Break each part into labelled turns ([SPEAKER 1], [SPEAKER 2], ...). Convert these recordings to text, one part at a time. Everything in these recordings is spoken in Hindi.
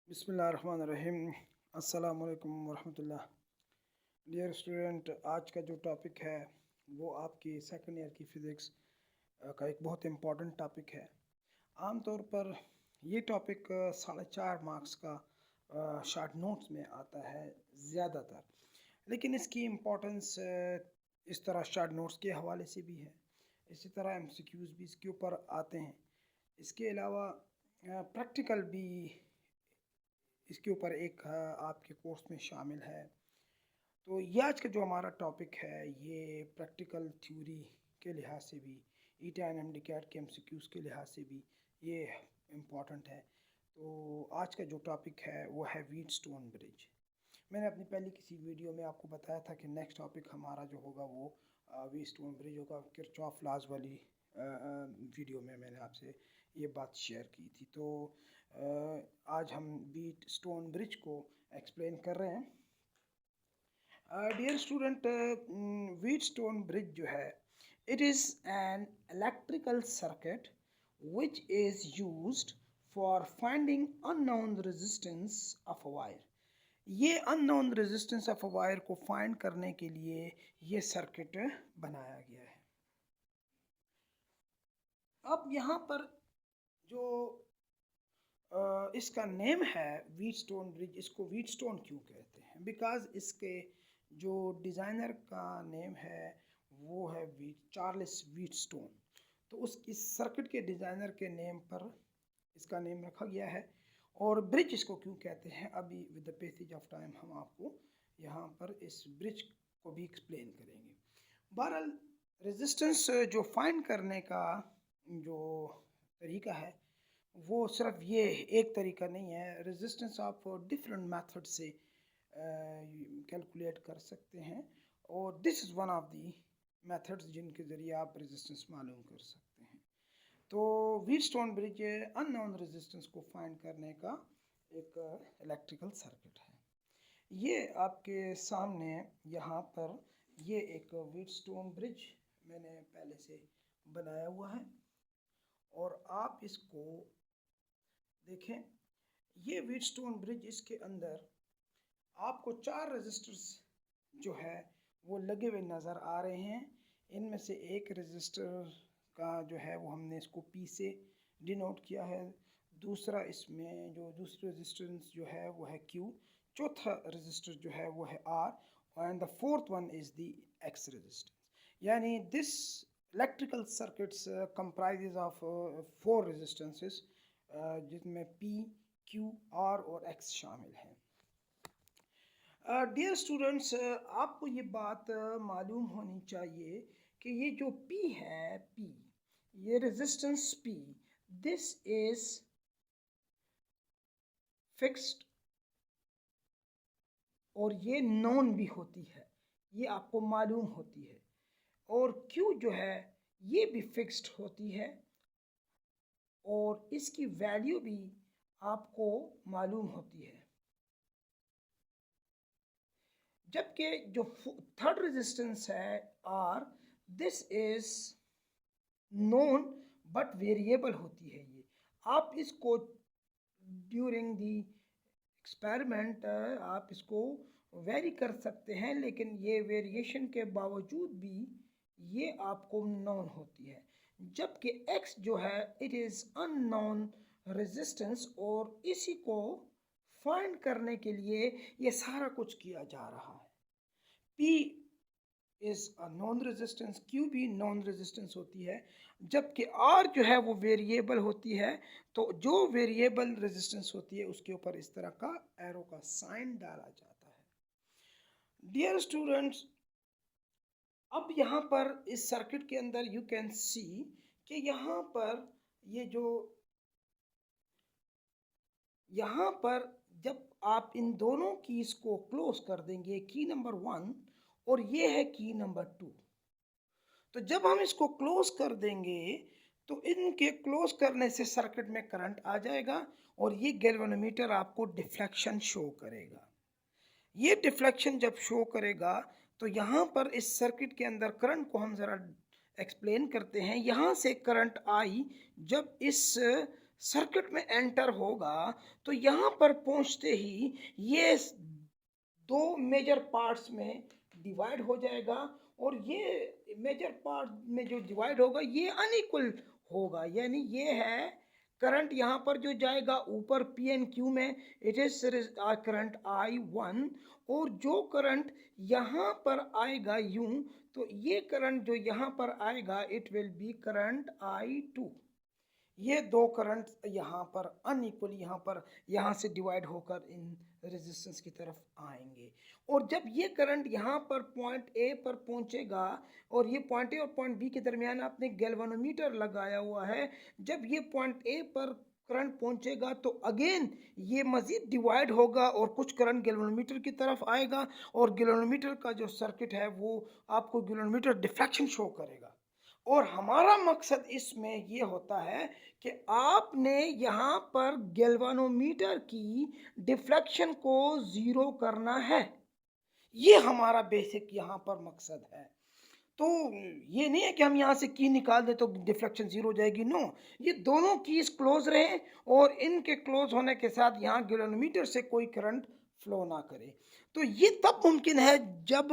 [SPEAKER 1] बिस्मिल्लाहिर्रहमानिर्रहीम। अस्सलाम वालेकुम वरहमतुल्लाह। डियर स्टूडेंट, आज का जो टॉपिक है वो आपकी सेकंड ईयर की फ़िज़िक्स का एक बहुत इम्पॉर्टेंट टॉपिक है। आमतौर पर ये टॉपिक 4.5 मार्क्स का शॉर्ट नोट्स में आता है ज़्यादातर, लेकिन इसकी इम्पोर्टेंस इस तरह शॉर्ट नोट्स के हवाले से भी है। इसी तरह एमसीक्यूज़ भी इसके ऊपर आते हैं। इसके अलावा प्रैक्टिकल भी इसके ऊपर एक आपके कोर्स में शामिल है। तो ये आज का जो हमारा टॉपिक है ये प्रैक्टिकल थ्योरी के लिहाज से भी, ईटा एंड एमडीकैट के एमसीक्यूज़ के लिहाज से भी ये इम्पॉर्टेंट है। तो आज का जो टॉपिक है वो है व्हीटस्टोन ब्रिज। मैंने अपनी पहली किसी वीडियो में आपको बताया था कि नेक्स्ट टॉपिक हमारा जो होगा वो व्हीटस्टोन ब्रिज होगा। किरचॉफ लॉज वाली वीडियो में मैंने आपसे ये बात शेयर की थी। तो आज हम व्हीटस्टोन ब्रिज को एक्सप्लेन कर रहे हैं। डियर स्टूडेंट, व्हीटस्टोन ब्रिज जो है, it is an electrical circuit which is used for finding unknown resistance of a wire. ये unknown resistance of a wire को फाइंड करने के लिए ये सर्किट बनाया गया है। अब यहाँ पर जो इसका नेम है व्हीटस्टोन ब्रिज, इसको व्हीटस्टोन क्यों कहते हैं? बिकॉज इसके जो डिज़ाइनर का नेम है वो है चार्ल्स व्हीटस्टोन। तो इस सर्किट के डिज़ाइनर के नेम पर इसका नेम रखा गया है। और ब्रिज इसको क्यों कहते हैं, अभी with the passage of time हम आपको यहाँ पर इस ब्रिज को भी एक्सप्लेन करेंगे। बहरहाल रेजिस्टेंस जो फाइंड करने का जो तरीका है वो सिर्फ ये एक तरीका नहीं है। रेजिस्टेंस आप डिफरेंट मेथड से कैलकुलेट कर सकते हैं और this is one of the methods जिनके ज़रिए आप रेजिस्टेंस मालूम कर सकते हैं। तो व्हीटस्टोन ब्रिज अननोन रेजिस्टेंस को फाइंड करने का एक इलेक्ट्रिकल सर्किट है। ये आपके सामने यहाँ पर ये एक व्हीटस्टोन ब्रिज मैंने पहले से बनाया हुआ है और आप इसको देखें। ये व्हीटस्टोन ब्रिज, इसके अंदर आपको 4 रेजिस्टर्स जो है वो लगे हुए नज़र आ रहे हैं। इनमें से एक रेजिस्टर का जो है वो हमने इसको P से डिनोट किया है। दूसरा इसमें जो दूसरी रेजिस्टेंस जो है वो है Q। चौथा रेजिस्टर जो है वो है R and the fourth one is the X resistance. यानी this electrical circuits comprises of 4 resistances जिसमें P, Q, R और X शामिल हैं। डियर स्टूडेंट्स, आपको ये बात मालूम होनी चाहिए कि ये जो P है, P, ये resistance P, this is fixed और ये नॉन भी होती है, ये आपको मालूम होती है। और Q जो है ये भी फिक्स्ड होती है और इसकी वैल्यू भी आपको मालूम होती है। जबकि जो थर्ड रेजिस्टेंस है R, this is known but variable होती है। ये आप इसको ड्यूरिंग दी एक्सपेरिमेंट आप इसको वेरी कर सकते हैं, लेकिन ये वेरिएशन के बावजूद भी ये आपको नॉन होती है। जबकि X जो है इट इज़ अननोन रेजिस्टेंस और इसी को फाइंड करने के लिए ये सारा कुछ किया जा रहा है। P is a non resistance, Q भी नॉन रेजिस्टेंस होती है, जबकि R जो है वो वेरिएबल होती है। तो जो वेरिएबल रेजिस्टेंस होती है उसके ऊपर इस तरह का एरो का साइन डाला जाता है। डियर स्टूडेंट्स, अब यहाँ पर इस सर्किट के अंदर यू कैन सी कि यहाँ पर ये जो यहाँ पर जब आप इन दोनों कीज को क्लोज कर देंगे, की नंबर 1 और ये है की नंबर 2, तो जब हम इसको क्लोज कर देंगे तो इनके क्लोज करने से सर्किट में करंट आ जाएगा और ये गैल्वेनोमीटर आपको डिफ्लेक्शन शो करेगा। ये डिफ्लेक्शन जब शो करेगा तो यहाँ पर इस सर्किट के अंदर करंट को हम ज़रा एक्सप्लेन करते हैं। यहाँ से करंट आई जब इस सर्किट में एंटर होगा तो यहाँ पर पहुँचते ही ये दो मेजर पार्ट्स में डिवाइड हो जाएगा और ये मेजर पार्ट में जो डिवाइड होगा ये अनइक्वल होगा, यानी ये है करंट यहाँ पर जो जाएगा ऊपर पी एंड क्यू में इट इज करंट I1, और जो करंट यहाँ पर आएगा यूं तो ये करंट जो यहाँ पर आएगा it will B current I2। ये दो करंट यहाँ पर अनइक्वल यहाँ से डिवाइड होकर इन रेजिस्टेंस की तरफ आएंगे, और जब ये करंट यहाँ पर पॉइंट ए पर पहुंचेगा और ये पॉइंट ए और पॉइंट बी के दरमियान आपने गैल्वेनोमीटर लगाया हुआ है, जब ये पॉइंट ए पर करंट पहुंचेगा तो अगेन ये मज़ीद डिवाइड होगा और कुछ करंट गैल्वेनोमीटर की तरफ आएगा और गैल्वेनोमीटर का जो सर्किट है वो आपको गैल्वेनोमीटर डिफ्लेक्शन शो करेगा। और हमारा मकसद इसमें ये होता है कि आपने यहाँ पर गैल्वेनोमीटर की डिफ्लेक्शन को ज़ीरो करना है, ये हमारा बेसिक यहाँ पर मकसद है। तो ये नहीं है कि हम यहाँ से की निकाल दें तो डिफ्लेक्शन ज़ीरो हो जाएगी, नो, ये दोनों कीज क्लोज रहें और इनके क्लोज होने के साथ यहाँ गैल्वेनोमीटर से कोई करंट फ्लो ना करे। तो ये तब मुमकिन है जब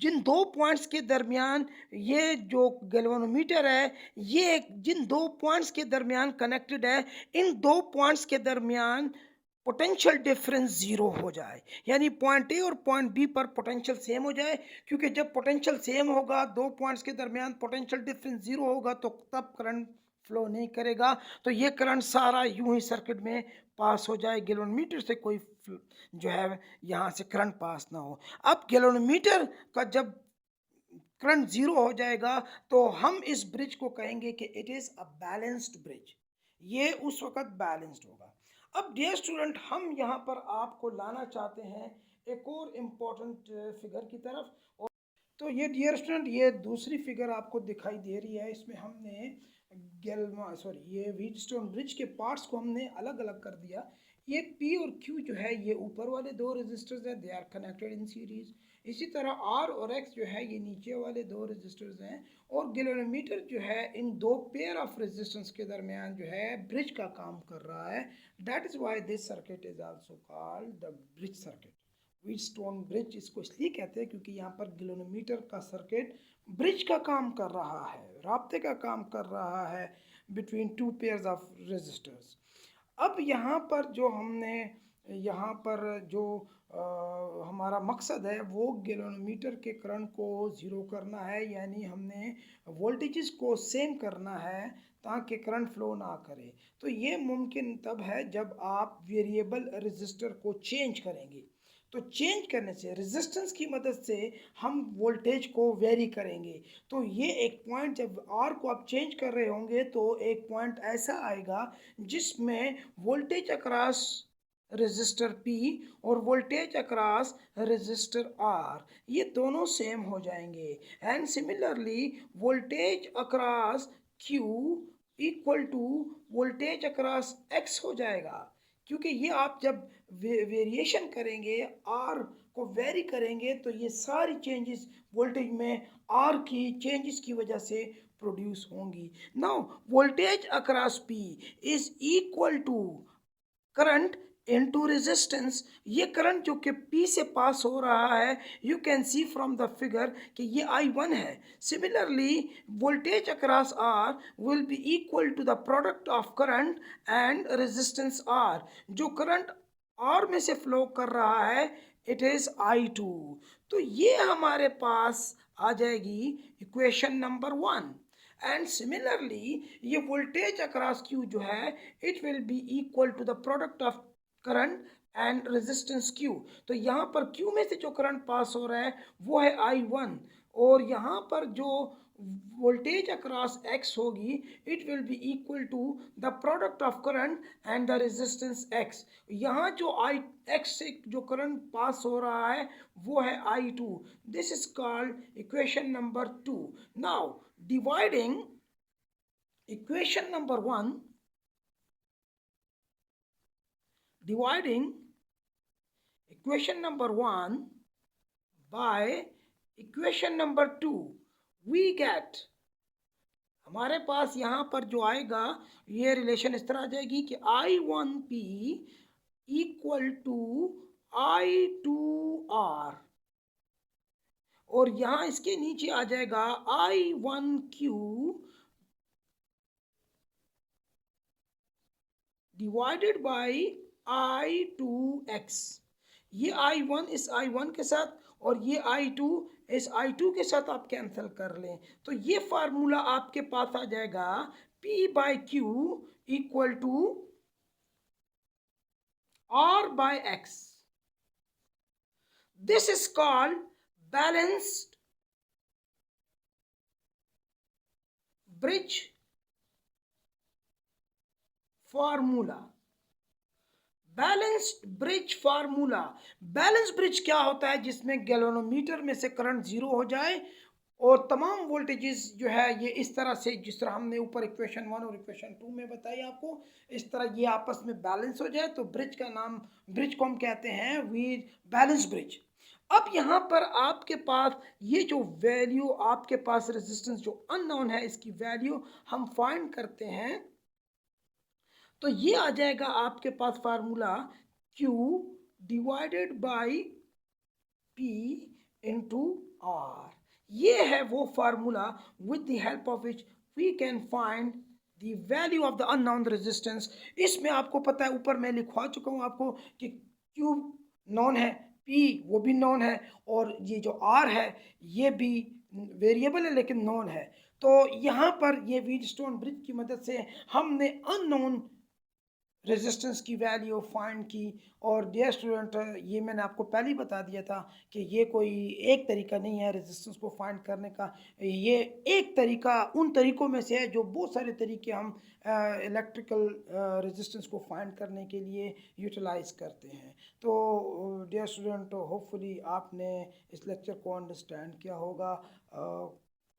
[SPEAKER 1] जिन दो पॉइंट्स के दरमियान ये जो गैल्वेनोमीटर है ये जिन दो पॉइंट्स के दरमियान कनेक्टेड है, इन दो पॉइंट्स के दरमियान पोटेंशियल डिफरेंस ज़ीरो हो जाए, यानी पॉइंट ए और पॉइंट बी पर पोटेंशियल सेम हो जाए, क्योंकि जब पोटेंशियल सेम होगा दो पॉइंट्स के दरमियान पोटेंशियल डिफरेंस ज़ीरो होगा तो तब करंट फ्लो नहीं करेगा, तो ये करंट सारा यूं ही सर्किट में पास हो जाए, गैल्वेनोमीटर से कोई जो है यहाँ से करंट पास ना हो। अब गैल्वेनोमीटर का जब करंट ज़ीरो हो जाएगा तो हम इस ब्रिज को कहेंगे कि it is a balanced bridge, ये उस वक्त बैलेंस्ड होगा। अब डियर स्टूडेंट, हम यहाँ पर आपको लाना चाहते हैं एक और इम्पोर्टेंट फिगर की तरफ, और तो ये डियर स्टूडेंट ये दूसरी फिगर आपको दिखाई दे रही है, इसमें हमने ये व्हीटस्टोन ब्रिज के पार्ट्स को हमने अलग अलग कर दिया। ये P और Q जो है ये ऊपर वाले दो रेजिस्टर्स हैं, they are connected in series. इसी तरह R और X जो है ये नीचे वाले दो रेजिस्टर्स हैं, और गैल्वेनोमीटर जो है इन दो पेयर ऑफ रेजिस्टेंस के दरमियान जो है ब्रिज का काम कर रहा है। That is why this circuit is also called the bridge circuit. Wheatstone bridge इसको इसलिए कहते हैं क्योंकि यहाँ पर गैल्वेनोमीटर का सर्किट ब्रिज का काम कर रहा है, राब्ते का काम कर रहा है between two pairs of resistors. अब यहाँ पर जो हमने यहाँ पर जो हमारा मकसद है वो गैल्वेनोमीटर के करंट को ज़ीरो करना है, यानी हमने वोल्टेजेस को सेम करना है ताकि करंट फ्लो ना करे। तो ये मुमकिन तब है जब आप वेरिएबल रेजिस्टर को चेंज करेंगे, तो चेंज करने से रेजिस्टेंस की मदद से हम वोल्टेज को वेरी करेंगे। तो ये एक पॉइंट जब आर को आप चेंज कर रहे होंगे तो एक पॉइंट ऐसा आएगा जिसमें वोल्टेज अक्रॉस रेजिस्टर P और वोल्टेज अक्रॉस रेजिस्टर R ये दोनों सेम हो जाएंगे, and similarly voltage across Q equal to voltage across X हो जाएगा, क्योंकि ये आप जब वेरिएशन करेंगे R को वेरी करेंगे तो ये सारी चेंजेस वोल्टेज में R की चेंजेस की वजह से प्रोड्यूस होंगी। Now voltage across P is equal to current into resistance. ये करंट जो कि P से पास हो रहा है, you can see from the figure कि ये I1 है। Similarly voltage across R will be equal to the product of current and resistance R। जो करंट R में से फ्लो कर रहा है इट इज़ I2। तो ये हमारे पास आ जाएगी इक्वेशन नंबर 1। एंड सिमिलरली ये वोल्टेज अक्रॉस Q जो है it will be equal to the product of current and resistance Q। तो यहाँ पर Q में से जो करंट पास हो रहा है वो है I1, और यहाँ पर जो वोल्टेज अक्रॉस X होगी it will be equal to the product of current and the resistance X। यहाँ जो X से जो करंट पास हो रहा है वो है I2। This is called equation number 2। Now dividing equation number 1, dividing equation number 1 by equation number 2, we get हमारे पास यहाँ पर जो आएगा ये रिलेशन इस तरह आ जाएगी कि I1P इक्वल टू I2R, और यहाँ इसके नीचे आ जाएगा I1Q डिवाइडेड बाई I2X। ये I1 इस I1 के साथ और ये I2 इस I2 के साथ आप कैंसिल कर लें, तो ये फार्मूला आपके पास आ जाएगा P by Q equal to R by X। This is called balanced bridge formula. Balanced bridge formula, balance bridge क्या होता है? जिसमें गैल्वेनोमीटर में से करंट जीरो हो जाए और तमाम वोल्टेजेस जो है ये इस तरह से, जिस तरह हमने ऊपर इक्वेशन 1 और इक्वेशन 2 में बताई आपको, इस तरह ये आपस में बैलेंस हो जाए, तो ब्रिज का नाम, ब्रिज को हम कहते हैं विद बैलेंस ब्रिज। अब यहाँ पर आपके पास ये जो वैल्यू आपके पास रेजिस्टेंस जो अननोन है, इसकी वैल्यू हम फाइंड करते हैं, तो ये आ जाएगा आपके पास formula Q divided by P into R। ये है वो formula with the help of which we can find the value of the unknown resistance. इसमें आपको पता है, ऊपर मैं लिखवा चुका हूँ आपको कि Q नॉन है, P वो भी नॉन है, और ये जो R है ये भी वेरिएबल है लेकिन नॉन है। तो यहाँ पर ये व्हीटस्टोन ब्रिज की मदद से हमने अननोन रेजिस्टेंस की वैल्यू फाइंड की। और डियर स्टूडेंट, ये मैंने आपको पहले ही बता दिया था कि ये कोई एक तरीका नहीं है रेजिस्टेंस को फाइंड करने का, ये एक तरीका उन तरीकों में से है जो बहुत सारे तरीके हम इलेक्ट्रिकल रेजिस्टेंस को फाइंड करने के लिए यूटिलाइज करते हैं। तो डियर स्टूडेंट, होपफुली आपने इस लेक्चर को अंडरस्टैंड किया होगा।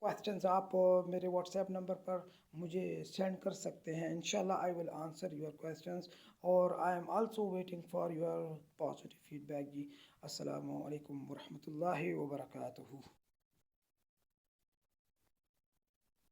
[SPEAKER 1] क्वेश्चंस आप मेरे व्हाट्सएप नंबर पर मुझे सेंड कर सकते हैं, इंशाल्लाह I will answer your questions, और I am also waiting for your positive feedback जी। अस्सलामु अलैकुम वरहमतुल्लाहि वबरकातुहू।